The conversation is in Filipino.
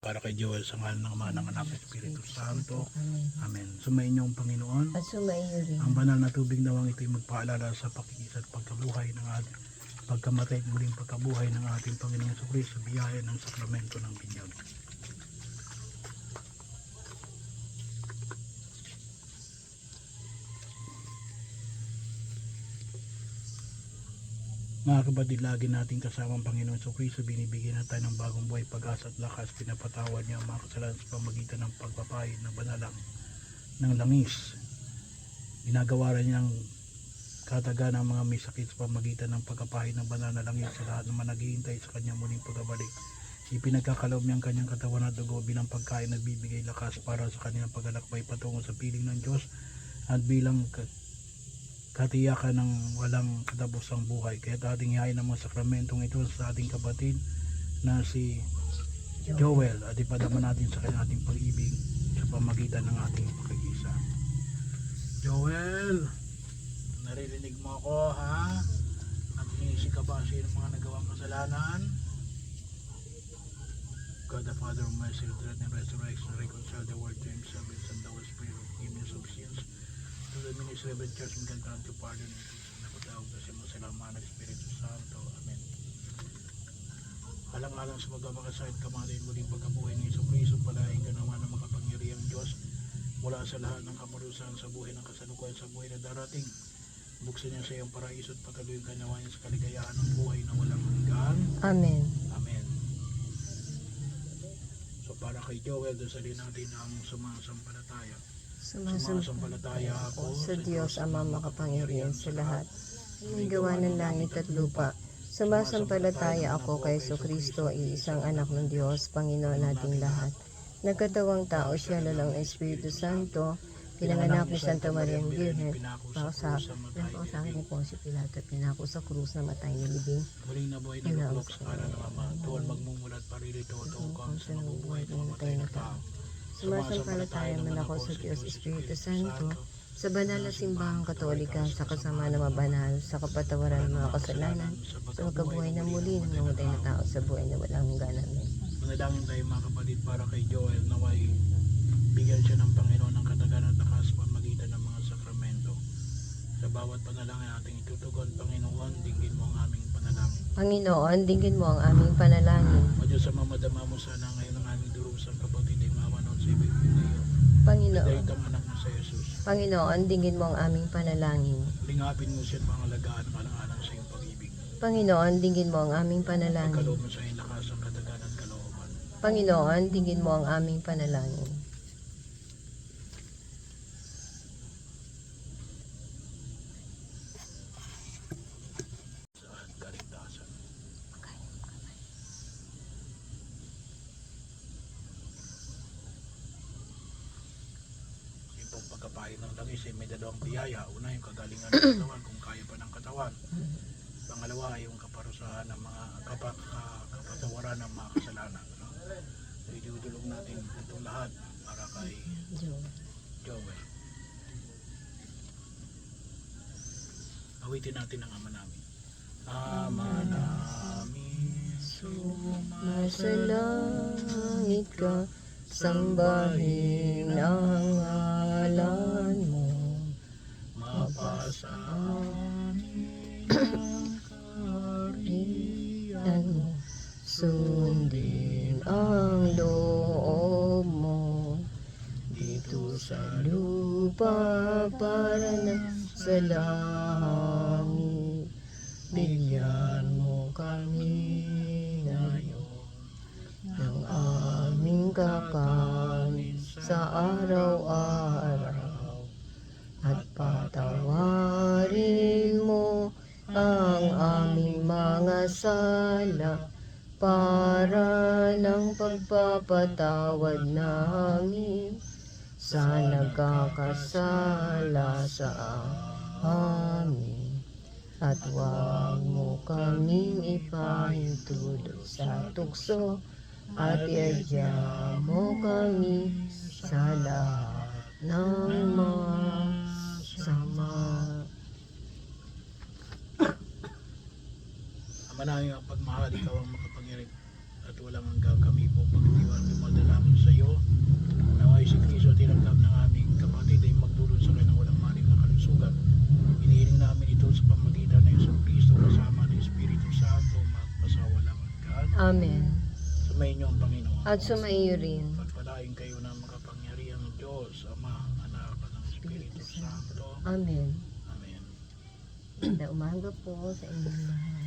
Para kay Joel sa ngalan ng Ama ng Anak at Espiritu Santo. Amen. Sumayin niyo ang Panginoon. At sumaiyo rin. Ang banal na tubig nawang ito'y magpaalala sa pakikisa at pagkabuhay ng ating pagkamatay at muling pagkabuhay ng ating Panginoong Jesucristo sa biyaya ng sakramento ng binyag. Mga kapatid, lagi natin kasama ang Panginoon Jesucristo, binibigyan na tayo ng bagong buhay, pag-asa at lakas, pinapatawad niya ang mga kasalanan sa pamagitan ng pagpapahid ng banalang ng langis. Ginagawa rin niyang kataga ng mga may sakit sa pamagitan ng pagpapahid ng banal na langis sa lahat naman naghihintay sa kanyang muling pagbabalik. Ipinagkakalob niya ang kanyang katawan at dugo bilang pagkain na bibigay lakas para sa kanilang paglalakbay patungo sa piling ng Diyos at bilang katiyakan ng walang katapusang buhay. Kaya ating ihain ang mga sakramentong ito sa ating kapatid na si Joel at ipadama natin sa kanya ating pag-ibig sa pamagitan ng ating pakikisa. Joel, naririnig mo ako, ha? At inisip ka ba ng mga nagawang kasalanan? God the Father of mercy, death and resurrection, reconcile the world to himself and send the Holy Spirit of forgiveness of sins to the ministry of the church and can grant to pardon and peace and napatawag na siya mo sa Ama ng Espiritu Santo. Amen. Alang-alang sa magkabakasahit kamatayin muling pagkabuhay ng Jesucristo, palaing ka naman ng makapangyarihang Diyos mula sa lahat ng kaparusahan sa buhay ng kasalukuyan sa buhay na darating. Buksan niya sa iyong paraiso at patuloy ang kanawa niya sa kaligayahan ng buhay na walang hanggan. Amen. Amen. So para kay Joel, dasalin natin ang sumasampalataya. Sumasampalataya ako sa Diyos Ama makapangyarihan sa lahat, may gawa ng langit at lupa. Sumasampalataya ako kay Jesucristo, iisang anak ng Diyos, Panginoon nating lahat. Nagkatawang tao siya lalang ng Espiritu Santo, pinanganak ni Santa Maria ng Birhen, pinako sa akin ni Poncio Pilato, pinako sa krus na matay ni libing. Muling nabuhay na luklok sa kanan ng Ama, tuwal magmumulat paririto kung sa nabubuhay at mamatay na tao. Sumasampalataya man ako sa Diyos Espiritu Santo, sa banal na simbahang katolika, sa kasama na mabanal, sa kapatawaran ng mga kasalanan, sa magkabuhay na muli ng namatay na tao sa buhay na walang hanggan. Amen. Manalangin tayo mga kapatid para kay Joel naway bigyan siya ng Panginoon ng katagalan at lakas pamagitan ng mga sakramento. Sa bawat panalangin nating itutugon, Panginoon, dinggin mo ang aming panalangin. Panginoon, dinggin mo ang aming panalangin. O Diyos, sa mamadama mo sana ngayon ang aming durusang kapatid ay mawanon sa ibig mo ngayon. Panginoon, Dahil ang anak mo sa Jesus. Panginoon, dinggin mo ang aming panalangin. Lingapin mo siya at pangalagaan ang alang-alang sa iyong pag-ibig. Panginoon, dinggin mo ang aming panalangin. Pagkaloob mo sa iyong lakas ang katagalan at kalooban. Panginoon, dinggin mo ang aming panalangin. Sa kaligtasan. Yung pong pagkapain ng langis ay may dalawang biyaya. Una yung kagalingan ng katawan kung kaya pa ng katawan. Pangalawa yung kaparusahan ng mga kapatawaran ng mga kasalanan. No? So idudulog natin itong lahat para kay Joel. Awitin natin ang Ama namin. Ama namin, Sumasalangit ka, sambahin ang ngalan mo. mapasa amin ang Kaharian mo, sundin ang loob mo. Dito sa lupa para na sa langit. Bigyan mo kami ngayon ng aming kakanin sa araw-araw. At patawarin mo ang aming mga sala para ng pagpapatawad namin sa nagkakasala sa amin. At huwag mo kaming ipahintulot sa tukso at iadya mo kami sa lahat ng masama. Ama namin ang pagmahal, ikaw ang makapangyarihan at walang hanggang kami po pagdiwan, dumadal Amen. Sumayin niyo ang Panginoon. At sumaiyo rin. Pagpalain kayo ng makapangyarihang Diyos, Ama, Anak, at ng Espiritu Santo. Amen. Amen. Magandang umaga po sa inyong lahat.